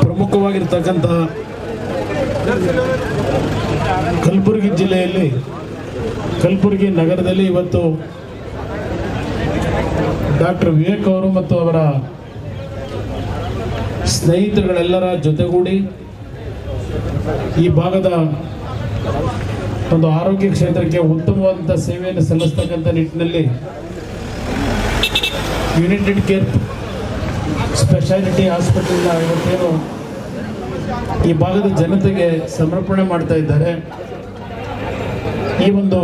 ಪ್ರಮುಖವಾಗಿರ್ತಕ್ಕಂಥ ಕಲಬುರಗಿ ಜಿಲ್ಲೆಯಲ್ಲಿ ಕಲಬುರಗಿ ನಗರದಲ್ಲಿ ಇವತ್ತು ಡಾಕ್ಟರ್ ವಿವೇಕ್ ಅವರು ಮತ್ತು ಅವರ ಸ್ನೇಹಿತರುಗಳೆಲ್ಲರ ಜೊತೆಗೂಡಿ ಈ ಭಾಗದ ಒಂದು ಆರೋಗ್ಯ ಕ್ಷೇತ್ರಕ್ಕೆ ಉತ್ತಮವಾದಂಥ ಸೇವೆಯನ್ನು ಸಲ್ಲಿಸ್ತಕ್ಕಂಥ ನಿಟ್ಟಿನಲ್ಲಿ ಯುನೈಟೆಡ್ ಕೇರ್ ಸ್ಪೆಷಾಲಿಟಿ ಹಾಸ್ಪಿಟಲ್ನ ಇವತ್ತೇನು ಈ ಭಾಗದ ಜನತೆಗೆ ಸಮರ್ಪಣೆ ಮಾಡ್ತಾ ಇದ್ದಾರೆ. ಈ ಒಂದು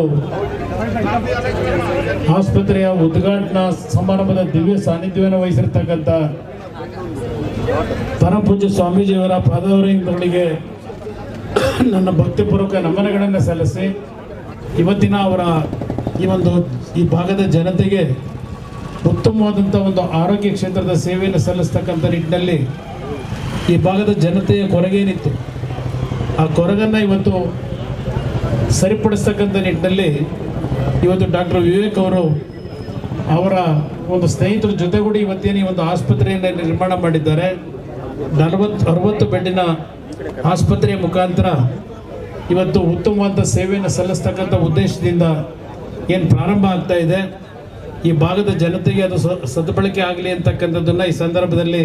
ಆಸ್ಪತ್ರೆಯ ಉದ್ಘಾಟನಾ ಸಮಾರಂಭದ ದಿವ್ಯ ಸಾನ್ನಿಧ್ಯವನ್ನು ವಹಿಸಿರ್ತಕ್ಕಂಥ ಪರಮಪೂಜ್ಯ ಸ್ವಾಮೀಜಿಯವರ ಪಾದಾರವಿಂದಗಳಿಗೆ ನನ್ನ ಭಕ್ತಿಪೂರ್ವಕ ನಮನಗಳನ್ನು ಸಲ್ಲಿಸಿ ಇವತ್ತಿನ ಅವರ ಈ ಭಾಗದ ಜನತೆಗೆ ಉತ್ತಮವಾದಂಥ ಒಂದು ಆರೋಗ್ಯ ಕ್ಷೇತ್ರದ ಸೇವೆಯನ್ನು ಸಲ್ಲಿಸ್ತಕ್ಕಂಥ ನಿಟ್ಟಿನಲ್ಲಿ ಈ ಭಾಗದ ಜನತೆಯ ಕೊರಗೇನಿತ್ತು ಆ ಕೊರಗನ್ನು ಇವತ್ತು ಸರಿಪಡಿಸ್ತಕ್ಕಂಥ ನಿಟ್ಟಿನಲ್ಲಿ ಇವತ್ತು ಡಾಕ್ಟರ್ ವಿವೇಕ್ ಅವರು ಅವರ ಒಂದು ಸ್ನೇಹಿತರ ಜೊತೆಗೂಡಿ ಇವತ್ತೇನು ಈ ಒಂದು ಆಸ್ಪತ್ರೆಯನ್ನು ನಿರ್ಮಾಣ ಮಾಡಿದ್ದಾರೆ. 40-60 ಬೆಡ್ಡಿನ ಆಸ್ಪತ್ರೆಯ ಮುಖಾಂತರ ಇವತ್ತು ಉತ್ತಮವಾದ ಸೇವೆಯನ್ನು ಸಲ್ಲಿಸ್ತಕ್ಕಂಥ ಉದ್ದೇಶದಿಂದ ಏನು ಪ್ರಾರಂಭ ಆಗ್ತಾ ಇದೆ, ಈ ಭಾಗದ ಜನತೆಗೆ ಅದು ಸದ್ಬಳಕೆ ಆಗಲಿ ಅಂತಕ್ಕಂಥದ್ದನ್ನು ಈ ಸಂದರ್ಭದಲ್ಲಿ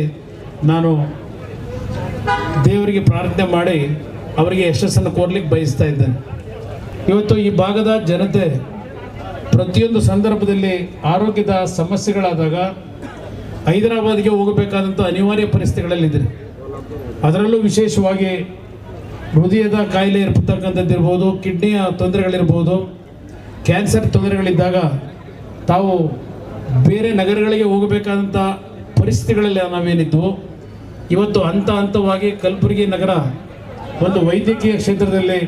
ನಾನು ದೇವರಿಗೆ ಪ್ರಾರ್ಥನೆ ಮಾಡಿ ಅವರಿಗೆ ಯಶಸ್ಸನ್ನು ಕೋರ್ಲಿಕ್ಕೆ ಬಯಸ್ತಾ ಇದ್ದೇನೆ. ಇವತ್ತು ಈ ಭಾಗದ ಜನತೆ ಪ್ರತಿಯೊಂದು ಸಂದರ್ಭದಲ್ಲಿ ಆರೋಗ್ಯದ ಸಮಸ್ಯೆಗಳಾದಾಗ ಹೈದರಾಬಾದ್ಗೆ ಹೋಗಬೇಕಾದಂಥ ಅನಿವಾರ್ಯ ಪರಿಸ್ಥಿತಿಗಳಲ್ಲಿದೆ. ಅದರಲ್ಲೂ ವಿಶೇಷವಾಗಿ ಹೃದಯದ ಕಾಯಿಲೆ ಇರ್ತಕ್ಕಂಥದ್ದಿರ್ಬೋದು, ಕಿಡ್ನಿಯ ತೊಂದರೆಗಳಿರ್ಬೋದು, ಕ್ಯಾನ್ಸರ್ ತೊಂದರೆಗಳಿದ್ದಾಗ ತಾವು ಬೇರೆ ನಗರಗಳಿಗೆ ಹೋಗಬೇಕಾದಂಥ ಪರಿಸ್ಥಿತಿಗಳಲ್ಲಿ ನಾವೇನಿದ್ವು, ಇವತ್ತು ಹಂತವಾಗಿ ಕಲಬುರಗಿ ನಗರ ಒಂದು ವೈದ್ಯಕೀಯ ಕ್ಷೇತ್ರದಲ್ಲಿ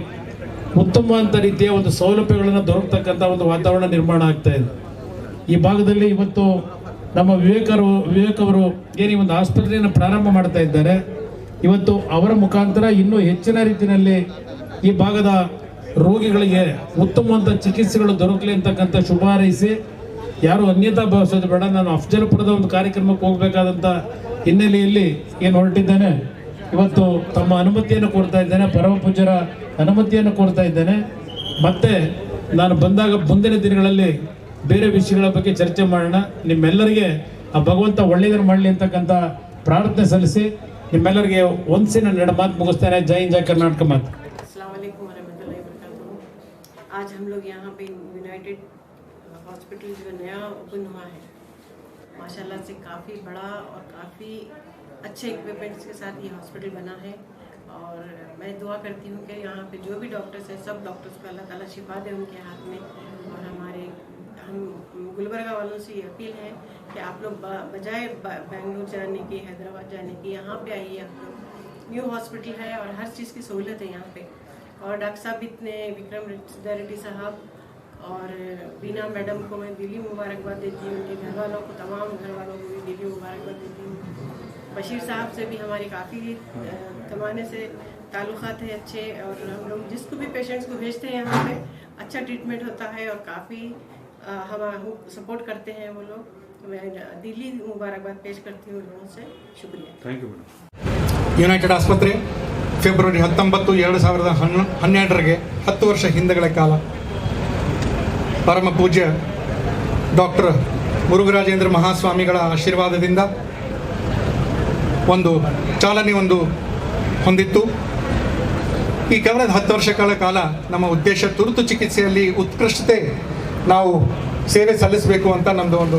ಉತ್ತಮವಾದ ರೀತಿಯ ಒಂದು ಸೌಲಭ್ಯಗಳನ್ನು ದೊರಕತಕ್ಕಂಥ ಒಂದು ವಾತಾವರಣ ನಿರ್ಮಾಣ ಆಗ್ತಾ ಇದೆ. ಈ ಭಾಗದಲ್ಲಿ ಇವತ್ತು ನಮ್ಮ ವಿವೇಕ್ ಅವರು ಏನು ಈ ಒಂದು ಆಸ್ಪತ್ರೆಯನ್ನು ಪ್ರಾರಂಭ ಮಾಡ್ತಾ ಇದ್ದಾರೆ. ಇವತ್ತು ಅವರ ಮುಖಾಂತರ ಇನ್ನೂ ಹೆಚ್ಚಿನ ರೀತಿಯಲ್ಲಿ ಈ ಭಾಗದ ರೋಗಿಗಳಿಗೆ ಉತ್ತಮವಾದ ಚಿಕಿತ್ಸೆಗಳು ದೊರಕಲಿ ಅಂತಕ್ಕಂಥ ಶುಭ ಹಾರೈಸಿ, ಯಾರು ಅನ್ಯತಾ ಭಾವಿಸೋದು ಬೇಡ. ನಾನು ಅಫಜಲ್ಪುರದ ಒಂದು ಕಾರ್ಯಕ್ರಮಕ್ಕೆ ಹೋಗಬೇಕಾದಂಥ ಹಿನ್ನೆಲೆಯಲ್ಲಿ ಏನು ಹೊರಟಿದ್ದೇನೆ, ಇವತ್ತು ತಮ್ಮ ಅನುಮತಿಯನ್ನು ಕೋರ್ತಾ ಇದ್ದೇನೆ, ಪರಮ ಪೂಜ್ಯರ ಅನುಮತಿಯನ್ನು ಕೋರ್ತಾ ಇದ್ದೇನೆ. ಮತ್ತೆ ನಾನು ಬಂದಾಗ ಮುಂದಿನ ದಿನಗಳಲ್ಲಿ ಬೇರೆ ವಿಷಯಗಳ ಬಗ್ಗೆ ಚರ್ಚೆ ಮಾಡೋಣ. ನಿಮ್ಮೆಲ್ಲರಿಗೆ ಆ ಭಗವಂತ ಒಳ್ಳೆಯದನ್ನು ಮಾಡಲಿ ಅಂತಕ್ಕಂಥ ಪ್ರಾರ್ಥನೆ ಸಲ್ಲಿಸಿ ನಿಮ್ಮೆಲ್ಲರಿಗೆ ಒಂದ್ಸಿನ ಎರಡು ಮಾತು ಮುಗಿಸ್ತೇನೆ. ಜೈ ಹಿಂದ್, ಜೈ कर्नाटक मात। अस्सलाम वालेकुम वरहमतुल्लाहि वबरकातुहू। आज हम लोग यहाँ पे यूनाइटेड हॉस्पिटल जो नया ओपन हुआ है, माशाल्लाह से काफ़ी बड़ा और काफ़ी अच्छे इक्विपमेंट्स के साथ ये हॉस्पिटल बना है। और मैं दुआ करती हूँ कि यहाँ पे जो भी डॉक्टर्स हैं, सब डॉक्टर्स को अल्लाह ताला शिफा दे उनके हाथ में। और हम गुलबर्गा वालों से ये अपील है कि आप लोग बजाय बेंगलुरु जाने की, हैदराबाद जाने की, यहाँ पे आइए। आप लोग न्यू हॉस्पिटल है और हर चीज़ की सहूलत है यहाँ पे। और डॉक्टर साहब इतने, विक्रम रेड्डी साहब और बीना मैडम को मैं दिली मुबारकबाद देती हूँ, उनके घर वालों को, तमाम घर वालों को भी दिली मुबारकबाद देती हूँ। बशीर साहब से भी हमारी काफ़ी ज़माने से ताल्लुक़ात है अच्छे, और हम लोग जिसको भी पेशेंट्स को भेजते हैं यहाँ पे अच्छा ट्रीटमेंट होता है और काफ़ी हम सपोर्ट करते हैं वो लोग। तो मैं दिली मुबारकबाद पेश करती हूँ लोगों से। शुक्रिया, थैंक यू मैडम। ಯುನೈಟೆಡ್ ಆಸ್ಪತ್ರೆ ಫೆಬ್ರವರಿ 19, 2012 10 ವರ್ಷ ಹಿಂದಗಳ ಕಾಲ ಪರಮ ಪೂಜ್ಯ ಡಾಕ್ಟರ್ ಮುರುಘರಾಜೇಂದ್ರ ಮಹಾಸ್ವಾಮಿಗಳ ಆಶೀರ್ವಾದದಿಂದ ಒಂದು ಚಾಲನೆ ಹೊಂದಿತ್ತು. ಈ ಕಳೆದ 10 ವರ್ಷಗಳ ಕಾಲ ನಮ್ಮ ಉದ್ದೇಶ ತುರ್ತು ಚಿಕಿತ್ಸೆಯಲ್ಲಿ ಉತ್ಕೃಷ್ಟತೆ ನಾವು ಸೇವೆ ಸಲ್ಲಿಸಬೇಕು ಅಂತ ನಮ್ಮದು ಒಂದು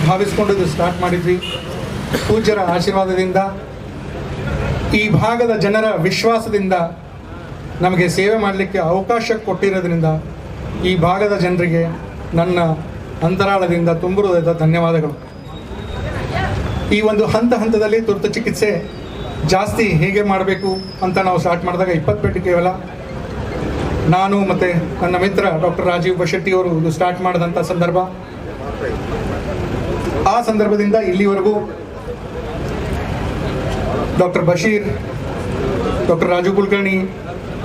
ಭಾವಿಸ್ಕೊಂಡು ಸ್ಟಾರ್ಟ್ ಮಾಡಿದ್ವಿ. ಪೂಜ್ಯರ ಆಶೀರ್ವಾದದಿಂದ, ಈ ಭಾಗದ ಜನರ ವಿಶ್ವಾಸದಿಂದ ನಮಗೆ ಸೇವೆ ಮಾಡಲಿಕ್ಕೆ ಅವಕಾಶ ಕೊಟ್ಟಿರೋದ್ರಿಂದ ಈ ಭಾಗದ ಜನರಿಗೆ ನನ್ನ ಅಂತರಾಳದಿಂದ ತುಂಬಿರುವುದಾದ ಧನ್ಯವಾದಗಳು. ಈ ಒಂದು ಹಂತದಲ್ಲಿ ತುರ್ತು ಚಿಕಿತ್ಸೆ ಜಾಸ್ತಿ ಹೇಗೆ ಮಾಡಬೇಕು ಅಂತ ನಾವು ಸ್ಟಾರ್ಟ್ ಮಾಡಿದಾಗ 20 ಬೆಡ್ ಕೇವಲ ನಾನು ಮತ್ತು ನನ್ನ ಮಿತ್ರ ಡಾಕ್ಟರ್ ರಾಜೀವ್ ಬಶೆಟ್ಟಿ ಅವರು ಇದು ಸ್ಟಾರ್ಟ್ ಮಾಡಿದಂಥ ಸಂದರ್ಭ. ಆ ಸಂದರ್ಭದಿಂದ ಇಲ್ಲಿವರೆಗೂ doctor Basheer, doctor Raju Kulkarni,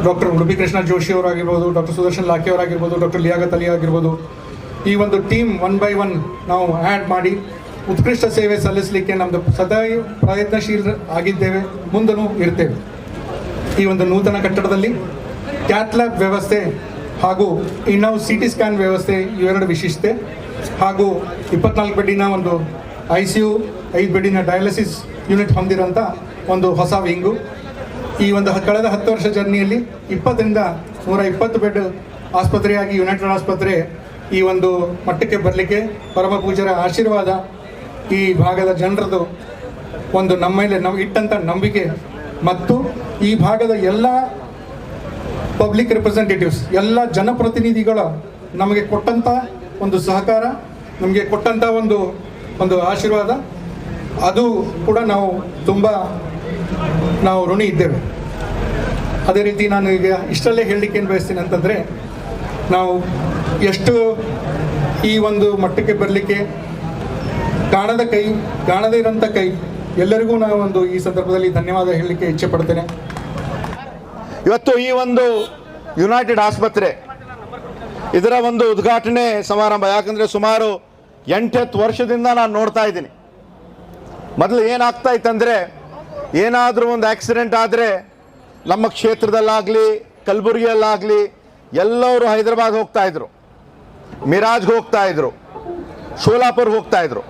doctor Udupi Krishna Joshi ಅವರಾಗಿರ್ಬೋದು, ಡಾಕ್ಟರ್ ಸುದರ್ಶನ್ ಲಾಖೆ ಅವರಾಗಿರ್ಬೋದು, ಡಾಕ್ಟರ್ ಲಿಯಾಗತ್ ಅಲಿ ಆಗಿರ್ಬೋದು, ಈ ಒಂದು ಟೀಮ್ 1 by 1 ನಾವು ಆ್ಯಡ್ ಮಾಡಿ ಉತ್ಕೃಷ್ಟ ಸೇವೆ ಸಲ್ಲಿಸಲಿಕ್ಕೆ ನಮ್ಮದು ಸದಾ ಪ್ರಯತ್ನಶೀಲ ಆಗಿದ್ದೇವೆ, ಮುಂದೂ ಇರ್ತೇವೆ. ಈ ಒಂದು ನೂತನ ಕಟ್ಟಡದಲ್ಲಿ ಕ್ಯಾತ್ ಲ್ಯಾಬ್ ವ್ಯವಸ್ಥೆ ಹಾಗೂ ಇನ್ನೂ CT ಸ್ಕ್ಯಾನ್ ವ್ಯವಸ್ಥೆ ಇವೆರಡು ವಿಶಿಷ್ಟತೆ, ಹಾಗೂ 24 ಬೆಡ್ಡಿನ ಒಂದು ICU, 5 ಬೆಡ್ಡಿನ ಡಯಾಲಿಸಿಸ್ ಯೂನಿಟ್ ಹೊಂದಿರೋಂಥ ಒಂದು ಹೊಸ ವಿಂಗು. ಈ ಒಂದು ಕಳೆದ 10 ವರ್ಷ ಜರ್ನಿಯಲ್ಲಿ 20ರಿಂದ 120 ಬೆಡ್ ಆಸ್ಪತ್ರೆಯಾಗಿ ಯುನೈಟೆಡ್ ಆಸ್ಪತ್ರೆ ಈ ಒಂದು ಮಟ್ಟಕ್ಕೆ ಬರಲಿಕ್ಕೆ ಪರಮ ಪೂಜ್ಯರ ಆಶೀರ್ವಾದ, ಈ ಭಾಗದ ಜನರದು ಒಂದು ನಮ್ಮ ಮೇಲೆ ನಾವು ಇಟ್ಟಂಥ ನಂಬಿಕೆ ಮತ್ತು ಈ ಭಾಗದ ಎಲ್ಲ ಪಬ್ಲಿಕ್ ರೆಪ್ರೆಸೆಂಟೇಟಿವ್ಸ್, ಎಲ್ಲ ಜನಪ್ರತಿನಿಧಿಗಳ ನಮಗೆ ಕೊಟ್ಟಂಥ ಒಂದು ಸಹಕಾರ, ನಮಗೆ ಕೊಟ್ಟಂಥ ಒಂದು ಆಶೀರ್ವಾದ, ಅದು ಕೂಡ ನಾವು ಋಣಿ ಇದ್ದೇವೆ. ಅದೇ ರೀತಿ ನಾನು ಈಗ ಇಷ್ಟಲ್ಲೇ ಹೇಳಲಿಕ್ಕೆ ಏನು ಬಯಸ್ತೀನಿ ಅಂತಂದರೆ, ನಾವು ಎಷ್ಟು ಈ ಒಂದು ಮಟ್ಟಕ್ಕೆ ಬರಲಿಕ್ಕೆ ಕಾಣದೇ ಇರೋಂಥ ಕೈ ಎಲ್ಲರಿಗೂ ನಾವು ಈ ಸಂದರ್ಭದಲ್ಲಿ ಧನ್ಯವಾದ ಹೇಳಲಿಕ್ಕೆ ಇಚ್ಛೆ ಪಡ್ತೇನೆ. ಇವತ್ತು ಈ ಒಂದು ಯುನೈಟೆಡ್ ಆಸ್ಪತ್ರೆ ಇದರ ಒಂದು ಉದ್ಘಾಟನೆ ಸಮಾರಂಭ, ಯಾಕಂದರೆ ಸುಮಾರು 8 ವರ್ಷದಿಂದ ನಾನು ನೋಡ್ತಾ ಇದ್ದೀನಿ. ಮೊದಲು ಏನಾಗ್ತಾ ಇತ್ತಂದರೆ, ಏನಾದರೂ ಒಂದು ಆಕ್ಸಿಡೆಂಟ್ ಆದರೆ ನಮ್ಮ ಕ್ಷೇತ್ರದಲ್ಲಾಗಲಿ ಕಲಬುರಗಿಯಲ್ಲಾಗಲಿ ಎಲ್ಲರೂ ಹೈದರಾಬಾದ್ ಹೋಗ್ತಾಯಿದ್ರು, ಮಿರಾಜ್ಗೆ ಹೋಗ್ತಾಯಿದ್ರು, ಶೋಲಾಪುರ್ಗೆ ಹೋಗ್ತಾಯಿದ್ರು.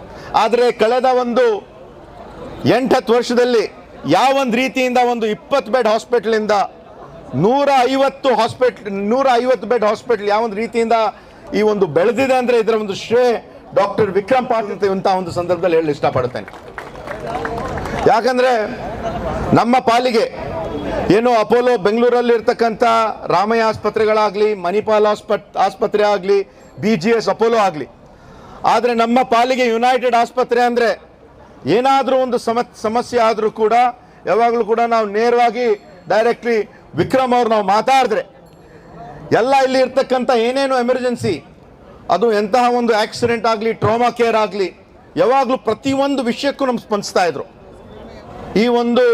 ಆದರೆ ಕಳೆದ ಒಂದು 8-10 ವರ್ಷದಲ್ಲಿ ಯಾವೊಂದು ರೀತಿಯಿಂದ ಒಂದು 20 ಬೆಡ್ ಹಾಸ್ಪಿಟ್ಲಿಂದ 150 ಬೆಡ್ ಹಾಸ್ಪಿಟ್ಲ್ ಯಾವೊಂದು ರೀತಿಯಿಂದ ಈ ಒಂದು ಬೆಳೆದಿದೆ ಅಂದರೆ ಇದರ ಒಂದು ಶ್ರೇಯ ಡಾಕ್ಟರ್ ವಿಕ್ರಮ್ ಪಾಟೀಲ್ ಅಂತ ಒಂದು ಸಂದರ್ಭದಲ್ಲಿ ಹೇಳಲು ಇಷ್ಟಪಡ್ತೇನೆ. ಯಾಕಂದರೆ ನಮ್ಮ ಪಾಲಿಗೆ ಏನು ಅಪೋಲೋ ಬೆಂಗಳೂರಲ್ಲಿ ಇರ್ತಕ್ಕಂಥ ರಾಮಯ್ಯ ಆಸ್ಪತ್ರೆಗಳಾಗಲಿ, ಮಣಿಪಾಲ್ ಆಸ್ಪತ್ರೆ ಆಗಲಿ, BGS ಅಪೋಲೋ ಆಗಲಿ, ಆದರೆ ನಮ್ಮ ಪಾಲಿಗೆ ಯುನೈಟೆಡ್ ಆಸ್ಪತ್ರೆ ಅಂದರೆ ಏನಾದರೂ ಒಂದು ಸಮಸ್ಯೆ ಆದರೂ ಕೂಡ ಯಾವಾಗಲೂ ಕೂಡ ನಾವು ನೇರವಾಗಿ ಡೈರೆಕ್ಟ್ಲಿ ವಿಕ್ರಮ್ ಅವ್ರು ನಾವು ಮಾತಾಡಿದ್ರೆ ಎಲ್ಲ ಇಲ್ಲಿ ಇರ್ತಕ್ಕಂಥ ಏನೇನು ಎಮರ್ಜೆನ್ಸಿ, ಅದು ಎಂತಹ ಒಂದು ಆಕ್ಸಿಡೆಂಟ್ ಆಗಲಿ, ಟ್ರಾಮಾ ಕೇರ್ ಆಗಲಿ, ಯಾವಾಗಲೂ ಪ್ರತಿಯೊಂದು ವಿಷಯಕ್ಕೂ ನಮ್ಗೆ ಸ್ಪಂದಿಸ್ತಾ ಇದ್ರು. ಈ ಒಂದು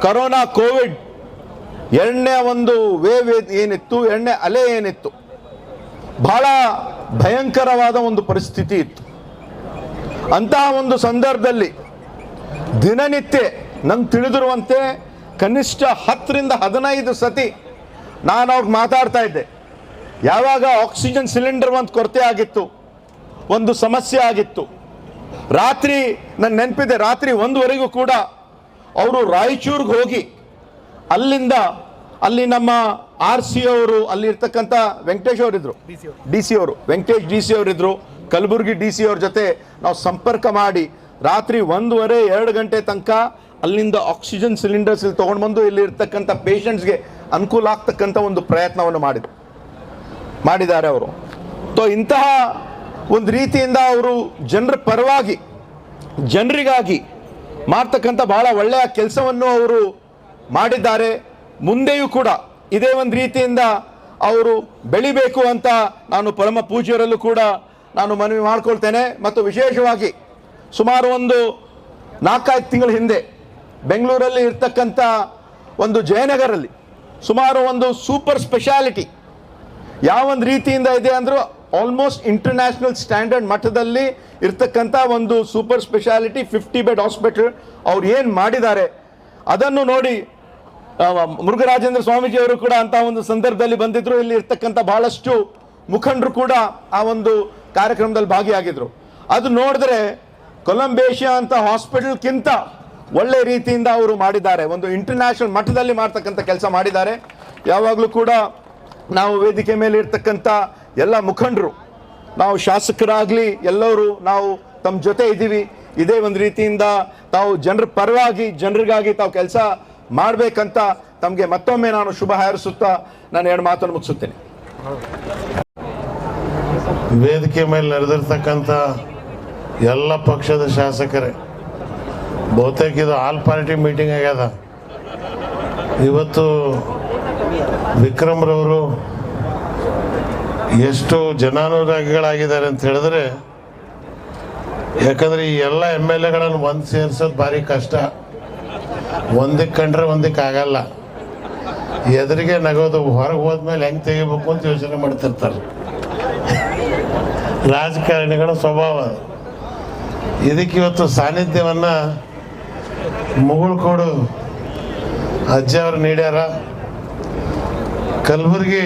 ಕರೋನಾ ಕೋವಿಡ್ ಎರಡನೇ ಒಂದು ವೇವ್ ಏನಿತ್ತು, ಎರಡನೇ ಅಲೆ ಏನಿತ್ತು, ಬಹಳ ಭಯಂಕರವಾದ ಒಂದು ಪರಿಸ್ಥಿತಿ ಇತ್ತು. ಅಂತಹ ಒಂದು ಸಂದರ್ಭದಲ್ಲಿ ದಿನನಿತ್ಯ ನಂಗೆ ತಿಳಿದಿರುವಂತೆ ಕನಿಷ್ಠ 10ರಿಂದ 15 ಸತಿ ನಾನು ಅವ್ರಿಗೆ ಮಾತಾಡ್ತಾ ಇದ್ದೆ. ಯಾವಾಗ ಆಕ್ಸಿಜನ್ ಸಿಲಿಂಡರ್ ಒಂದು ಕೊರತೆ ಆಗಿತ್ತು, ಒಂದು ಸಮಸ್ಯೆ ಆಗಿತ್ತು, ರಾತ್ರಿ ನನ್ನ ನೆನಪಿದೆ, ರಾತ್ರಿ 1ವರೆಗೂ ಕೂಡ ಅವರು ರಾಯಚೂರಿಗೆ ಹೋಗಿ ಅಲ್ಲಿ ನಮ್ಮ RC ಅವರು, ಅಲ್ಲಿ ಇರ್ತಕ್ಕಂಥ ವೆಂಕಟೇಶ್ ಅವರಿದ್ದರು, DC ಅವರು, ವೆಂಕಟೇಶ್ DC ಅವರಿದ್ದರು, ಕಲಬುರಗಿ DC ಅವ್ರ ಜೊತೆ ನಾವು ಸಂಪರ್ಕ ಮಾಡಿ ರಾತ್ರಿ 1:30-2 ಗಂಟೆ ತನಕ ಅಲ್ಲಿಂದ ಆಕ್ಸಿಜನ್ ಸಿಲಿಂಡರ್ಸ್ ಇಲ್ಲಿ ತೊಗೊಂಡು ಬಂದು ಇಲ್ಲಿ ಇರ್ತಕ್ಕಂಥ ಪೇಷಂಟ್ಸ್ಗೆ ಅನುಕೂಲ ಆಗ್ತಕ್ಕಂಥ ಒಂದು ಪ್ರಯತ್ನವನ್ನು ಮಾಡಿದ್ದಾರೆ ಅವರು. ಇಂತಹ ಒಂದು ರೀತಿಯಿಂದ ಅವರು ಜನರ ಪರವಾಗಿ, ಜನರಿಗಾಗಿ ಮಾಡ್ತಕ್ಕಂಥ ಬಹಳ ಒಳ್ಳೆಯ ಕೆಲಸವನ್ನು ಅವರು ಮಾಡಿದ್ದಾರೆ. ಮುಂದೆಯೂ ಕೂಡ ಇದೇ ಒಂದು ರೀತಿಯಿಂದ ಅವರು ಬೆಳಿಬೇಕು ಅಂತ ನಾನು ಪರಮ ಪೂಜ್ಯರಲ್ಲೂ ಕೂಡ ನಾನು ಮನವಿ ಮಾಡ್ಕೊಳ್ತೇನೆ. ಮತ್ತು ವಿಶೇಷವಾಗಿ ಸುಮಾರು ಒಂದು 4-5 ತಿಂಗಳ ಹಿಂದೆ ಬೆಂಗಳೂರಲ್ಲಿ ಇರ್ತಕ್ಕಂಥ ಒಂದು ಜಯನಗರಲ್ಲಿ ಸುಮಾರು ಒಂದು ಸೂಪರ್ ಸ್ಪೆಷಾಲಿಟಿ ಯಾವೊಂದು ರೀತಿಯಿಂದ ಇದೆ ಅಂದರೂ ಆಲ್ಮೋಸ್ಟ್ ಇಂಟರ್ನ್ಯಾಷನಲ್ ಸ್ಟ್ಯಾಂಡರ್ಡ್ ಮಟ್ಟದಲ್ಲಿ ಇರ್ತಕ್ಕಂಥ ಒಂದು ಸೂಪರ್ ಸ್ಪೆಷಾಲಿಟಿ 50 ಬೆಡ್ ಹಾಸ್ಪಿಟಲ್ ಅವ್ರು ಏನು ಮಾಡಿದ್ದಾರೆ ಅದನ್ನು ನೋಡಿ ಮುರುಘರಾಜೇಂದ್ರ ಸ್ವಾಮೀಜಿಯವರು ಕೂಡ ಅಂತ ಒಂದು ಸಂದರ್ಭದಲ್ಲಿ ಬಂದಿದ್ದರು. ಇಲ್ಲಿ ಇರ್ತಕ್ಕಂಥ ಬಹಳಷ್ಟು ಮುಖಂಡರು ಕೂಡ ಆ ಒಂದು ಕಾರ್ಯಕ್ರಮದಲ್ಲಿ ಭಾಗಿಯಾಗಿದ್ದರು. ಅದು ನೋಡಿದ್ರೆ ಕೊಲಂಬೇಶಿಯಾ ಅಂತ ಹಾಸ್ಪಿಟಲ್ಗಿಂತ ಒಳ್ಳೆ ರೀತಿಯಿಂದ ಅವರು ಮಾಡಿದ್ದಾರೆ, ಒಂದು ಇಂಟರ್ನ್ಯಾಷನಲ್ ಮಟ್ಟದಲ್ಲಿ ಮಾಡ್ತಕ್ಕಂಥ ಕೆಲಸ ಮಾಡಿದ್ದಾರೆ. ಯಾವಾಗಲೂ ಕೂಡ ನಾವು ವೇದಿಕೆ ಮೇಲೆ ಇರ್ತಕ್ಕಂಥ ಎಲ್ಲ ಮುಖಂಡರು, ನಾವು ಶಾಸಕರಾಗಲಿ ಎಲ್ಲರೂ ನಾವು ತಮ್ಮ ಜೊತೆ ಇದ್ದೀವಿ. ಇದೇ ಒಂದು ರೀತಿಯಿಂದ ತಾವು ಜನರ ಪರವಾಗಿ ಜನರಿಗಾಗಿ ತಾವು ಕೆಲಸ ಮಾಡಬೇಕಂತ ತಮಗೆ ಮತ್ತೊಮ್ಮೆ ನಾನು ಶುಭ ಹಾರೈಸುತ್ತಾ ನಾನು 2 ಮಾತನ್ನು ಮುಗಿಸುತ್ತೇನೆ. ವೇದಿಕೆ ಮೇಲೆ ನಡೆದಿರ್ತಕ್ಕಂಥ ಎಲ್ಲ ಪಕ್ಷದ ಶಾಸಕರೇ, ಬಹುತೇಕ ಇದು ಆಲ್ ಪಾರ್ಟಿ ಮೀಟಿಂಗ್ ಆಗ್ಯದ. ಇವತ್ತು ವಿಕ್ರಮ್ರವರು ಎಷ್ಟು ಜನಾನುರಾಗಿಗಳಾಗಿದ್ದಾರೆ ಅಂತ ಹೇಳಿದ್ರೆ, ಯಾಕಂದರೆ ಈ ಎಲ್ಲ MLAಗಳನ್ನು ಒಂದು ಸೇರಿಸೋದು ಭಾರಿ ಕಷ್ಟ. ಒಂದಕ್ಕೆ ಕಂಡ್ರೆ ಒಂದಕ್ಕೆ ಆಗಲ್ಲ. ಎದುರಿಗೆ ನಗೋದು, ಹೊರಗೆ ಹೋದ್ಮೇಲೆ ಹೆಂಗೆ ತೆಗಿಬೇಕು ಅಂತ ಯೋಚನೆ ಮಾಡ್ತಿರ್ತಾರೆ. ರಾಜಕಾರಣಿಗಳ ಸ್ವಭಾವ. ಇದಕ್ಕೆ ಇವತ್ತು ಸಾನ್ನಿಧ್ಯವನ್ನು ಮುಗುಳ್ಕೋಡು ಅಜ್ಜ ಅವರು ನೀಡ್ಯಾರ. ಕಲಬುರಗಿ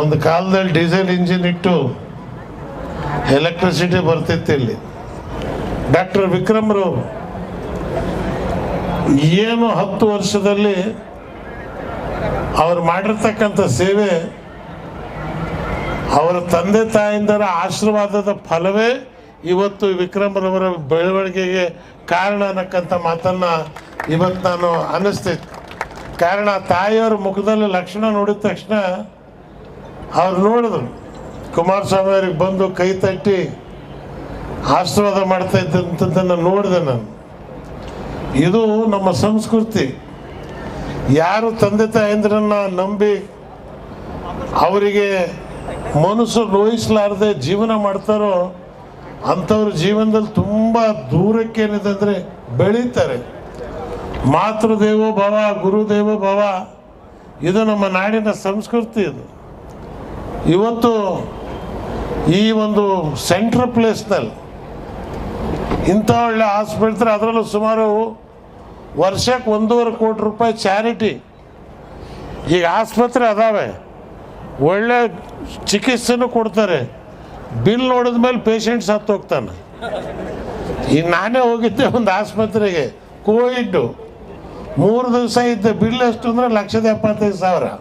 ಒಂದು ಕಾಲದಲ್ಲಿ ಡೀಸೆಲ್ ಇಂಜಿನ್ ಇಟ್ಟು ಎಲೆಕ್ಟ್ರಿಸಿಟಿ ಬರ್ತಿತ್ತು. ಇಲ್ಲಿ ಡಾಕ್ಟರ್ ವಿಕ್ರಮ್ರವರು ಏನು 10 ವರ್ಷದಲ್ಲಿ ಅವ್ರು ಮಾಡಿರ್ತಕ್ಕಂಥ ಸೇವೆ, ಅವರ ತಂದೆ ತಾಯಿಂದರ ಆಶೀರ್ವಾದದ ಫಲವೇ ಇವತ್ತು ವಿಕ್ರಮ್ರವರ ಬೆಳವಣಿಗೆಗೆ ಕಾರಣ ಅನ್ನಕ್ಕಂಥ ಮಾತನ್ನು ಇವತ್ತು ನಾನು ಅನ್ನಿಸ್ತೈತಿ. ಕಾರಣ ತಾಯಿಯವ್ರ ಮುಖದಲ್ಲಿ ಲಕ್ಷಣ ನೋಡಿದ ತಕ್ಷಣ ಅವ್ರು ನೋಡಿದ್ರು, ಕುಮಾರಸ್ವಾಮಿ ಅವ್ರಿಗೆ ಬಂದು ಕೈ ತಟ್ಟಿ ಆಶೀರ್ವಾದ ಮಾಡ್ತಾ ಇದ್ದಂಥದ್ದನ್ನು ನೋಡಿದೆ ನಾನು. ಇದು ನಮ್ಮ ಸಂಸ್ಕೃತಿ. ಯಾರು ತಂದೆ ತಾಯಂದ್ರನ್ನ ನಂಬಿ ಅವರಿಗೆ ಮನಸ್ಸು ನೋಯಿಸಲಾರದೆ ಜೀವನ ಮಾಡ್ತಾರೋ ಅಂಥವ್ರ ಜೀವನದಲ್ಲಿ ತುಂಬ ದೂರಕ್ಕೆ ಏನಿದೆ ಅಂದರೆ ಬೆಳೀತಾರೆ. ಮಾತೃದೇವೋ ಭವ, ಗುರುದೇವೋ ಭವ, ಇದು ನಮ್ಮ ನಾಡಿನ ಸಂಸ್ಕೃತಿ. ಇದು ಇವತ್ತು ಈ ಒಂದು ಸೆಂಟ್ರಲ್ ಪ್ಲೇಸ್ನಲ್ಲಿ ಇಂಥ ಒಳ್ಳೆ ಹಾಸ್ಪಿಟ್ಲ್, ಅದರಲ್ಲೂ ಸುಮಾರು ವರ್ಷಕ್ಕೆ 1.5 ಕೋಟಿ ರೂಪಾಯಿ ಚಾರಿಟಿ. ಈಗ ಆಸ್ಪತ್ರೆ ಅದಾವೆ, ಒಳ್ಳೆ ಚಿಕಿತ್ಸೆನೂ ಕೊಡ್ತಾರೆ. ಬಿಲ್ ನೋಡಿದ ಮೇಲೆ ಪೇಷಂಟ್ ಸತ್ತು ಹೋಗ್ತಾನೆ. ಈಗ ನಾನೇ ಹೋಗಿದ್ದೆ ಒಂದು ಆಸ್ಪತ್ರೆಗೆ, ಕೋವಿಡ್ 3 ದಿವಸ ಇದ್ದೆ. ಬಿಲ್ ಎಷ್ಟು ಅಂದರೆ 1,75,000.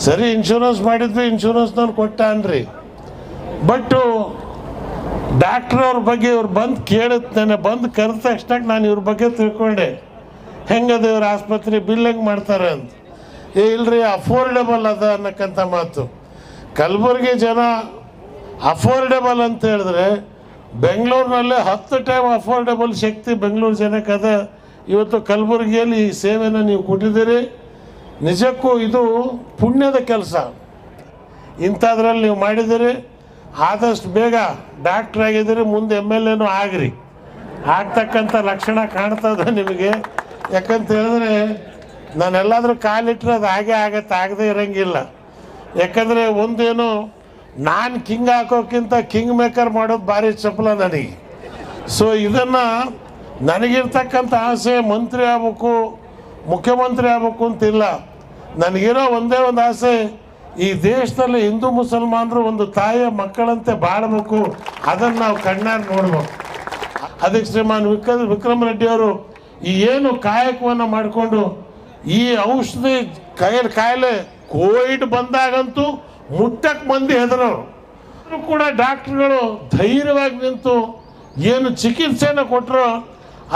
ಸರಿ, ಇನ್ಶೂರೆನ್ಸ್ ಮಾಡಿದ್ವಿ, ಇನ್ಶೂರೆನ್ಸ್ನವ್ರು ಕೊಟ್ಟ ಅನ್ರಿ. ಬಟ್ಟು ಡಾಕ್ಟ್ರ್ ಅವ್ರ ಬಗ್ಗೆ ಇವ್ರು ಬಂದು ಕೇಳುತ್ತೇನೆ, ಬಂದು ಕರೆದ ತಕ್ಷಣ ನಾನು ಇವ್ರ ಬಗ್ಗೆ ತಿಳ್ಕೊಂಡೆ, ಹೆಂಗದ ಇವ್ರ ಆಸ್ಪತ್ರೆ, ಬಿಲ್ ಹೆಂಗೆ ಮಾಡ್ತಾರೆ ಅಂತ. ಇಲ್ರಿ, ಅಫೋರ್ಡೆಬಲ್ ಅದ ಅನ್ನಕ್ಕಂಥ ಮಾತು. ಕಲಬುರಗಿ ಜನ ಅಫೋರ್ಡೆಬಲ್ ಅಂತ ಹೇಳಿದ್ರೆ ಬೆಂಗಳೂರಿನಲ್ಲೇ 10 ಟೈಮ್ ಅಫೋರ್ಡೆಬಲ್ ಶಕ್ತಿ ಬೆಂಗಳೂರು ಜನಕ್ಕೆ ಅದ. ಇವತ್ತು ಕಲಬುರಗಿಯಲ್ಲಿ ಈ ಸೇವೆನ ನೀವು ಕೊಟ್ಟಿದ್ದೀರಿ. ನಿಜಕ್ಕೂ ಇದು ಪುಣ್ಯದ ಕೆಲಸ. ಇಂಥದ್ರಲ್ಲಿ ನೀವು ಮಾಡಿದ್ದೀರಿ. ಆದಷ್ಟು ಬೇಗ ಡಾಕ್ಟ್ರ್ ಆಗಿದ್ದೀರಿ, ಮುಂದೆ MLA ಆಗ್ರಿ. ಆಗ್ತಕ್ಕಂಥ ಲಕ್ಷಣ ಕಾಣ್ತದೆ ನಿಮಗೆ. ಯಾಕಂತ ಹೇಳಿದ್ರೆ ನಾನೆಲ್ಲಾದರೂ ಕಾಲಿಟ್ಟರೆ ಅದು ಹಾಗೆ ಆಗತ್ತೆ, ಆಗದೆ ಇರೋಂಗಿಲ್ಲ. ಯಾಕಂದರೆ ಒಂದೇನು, ನಾನು ಕಿಂಗ್ ಹಾಕೋಕ್ಕಿಂತ ಕಿಂಗ್ ಮೇಕರ್ ಮಾಡೋದು ಭಾರಿ ಚಪಲ ನನಗೆ. ಸೊ ಇದನ್ನು ನನಗಿರ್ತಕ್ಕಂಥ ಆಸೆ ಮಂತ್ರಿ ಆಗ್ಬೇಕು, ಮುಖ್ಯಮಂತ್ರಿ ಆಗ್ಬೇಕು ಅಂತಿಲ್ಲ. ನನಗಿರೋ ಒಂದೇ ಒಂದು ಆಸೆ, ಈ ದೇಶದಲ್ಲಿ ಹಿಂದೂ ಮುಸಲ್ಮಾನರು ಒಂದು ತಾಯಿಯ ಮಕ್ಕಳಂತೆ ಬಾಳಬೇಕು. ಅದನ್ನು ನಾವು ಕಣ್ಣಾರೆ ನೋಡ್ಬೇಕು. ಅದಕ್ಕೆ ಶ್ರೀಮಾನ್ ವಿಕ್ರಮ್ ರೆಡ್ಡಿ ಅವರು ಈ ಏನು ಕಾಯಕವನ್ನು ಮಾಡಿಕೊಂಡು ಈ ಔಷಧಿ ಕಾಯಿಲೆ ಕೋವಿಡ್ ಬಂದಾಗಂತೂ ಮುಟ್ಟಕ್ಕೆ ಮಂದಿ ಹೆದರೋರು ಕೂಡ ಡಾಕ್ಟ್ರುಗಳು ಧೈರ್ಯವಾಗಿ ನಿಂತು ಏನು ಚಿಕಿತ್ಸೆಯನ್ನು ಕೊಟ್ಟರು,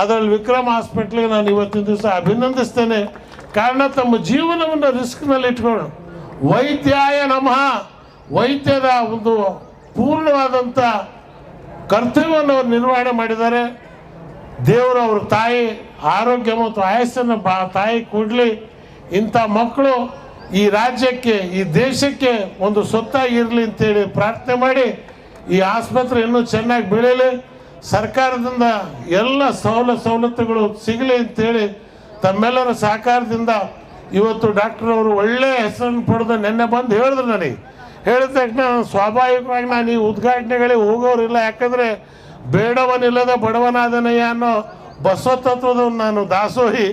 ಅದರಲ್ಲಿ ವಿಕ್ರಮ್ ಹಾಸ್ಪಿಟ್ಲಿಗೆ ನಾನು ಇವತ್ತಿನ ದಿವಸ ಅಭಿನಂದಿಸ್ತೇನೆ. ಕಾರಣ ತಮ್ಮ ಜೀವನವನ್ನು ರಿಸ್ಕ್ನಲ್ಲಿ ಇಟ್ಕೊಂಡು ವೈದ್ಯಾಯ ನಮಃ, ವೈದ್ಯದ ಒಂದು ಪೂರ್ಣವಾದಂಥ ಕರ್ತವ್ಯವನ್ನು ಅವರು ನಿರ್ವಹಣೆ ಮಾಡಿದ್ದಾರೆ. ದೇವರು ಅವ್ರ ತಾಯಿ ಆರೋಗ್ಯ ಮತ್ತು ಆಯಸ್ಸನ್ನು ತಾಯಿ ಕೊಡಲಿ. ಇಂಥ ಮಕ್ಕಳು ಈ ರಾಜ್ಯಕ್ಕೆ, ಈ ದೇಶಕ್ಕೆ ಒಂದು ಸೊತ್ತಾಗಿರಲಿ ಅಂತೇಳಿ ಪ್ರಾರ್ಥನೆ ಮಾಡಿ, ಈ ಆಸ್ಪತ್ರೆ ಇನ್ನೂ ಚೆನ್ನಾಗಿ ಬೆಳೀಲಿ, ಸರ್ಕಾರದಿಂದ ಎಲ್ಲ ಸವಲತ್ತುಗಳು ಸಿಗಲಿ ಅಂತೇಳಿ ತಮ್ಮೆಲ್ಲರ ಸಹಕಾರದಿಂದ ಇವತ್ತು ಡಾಕ್ಟರ್ ಅವರು ಒಳ್ಳೆಯ ಹೆಸರನ್ನು ಪಡೆದು ನೆನ್ನೆ ಬಂದು ಹೇಳಿದ್ರು. ನನಗೆ ಹೇಳಿದ ತಕ್ಷಣ ಸ್ವಾಭಾವಿಕವಾಗಿ ನಾನು ಈ ಉದ್ಘಾಟನೆಗಳಿಗೆ ಹೋಗೋರಿಲ್ಲ. ಯಾಕಂದರೆ ಬೇಡವನಿಲ್ಲದ ಬಡವನಾದನಯ್ಯ ಅನ್ನೋ ಬಸವ ತತ್ವದ ನಾನು ದಾಸೋಹಿ.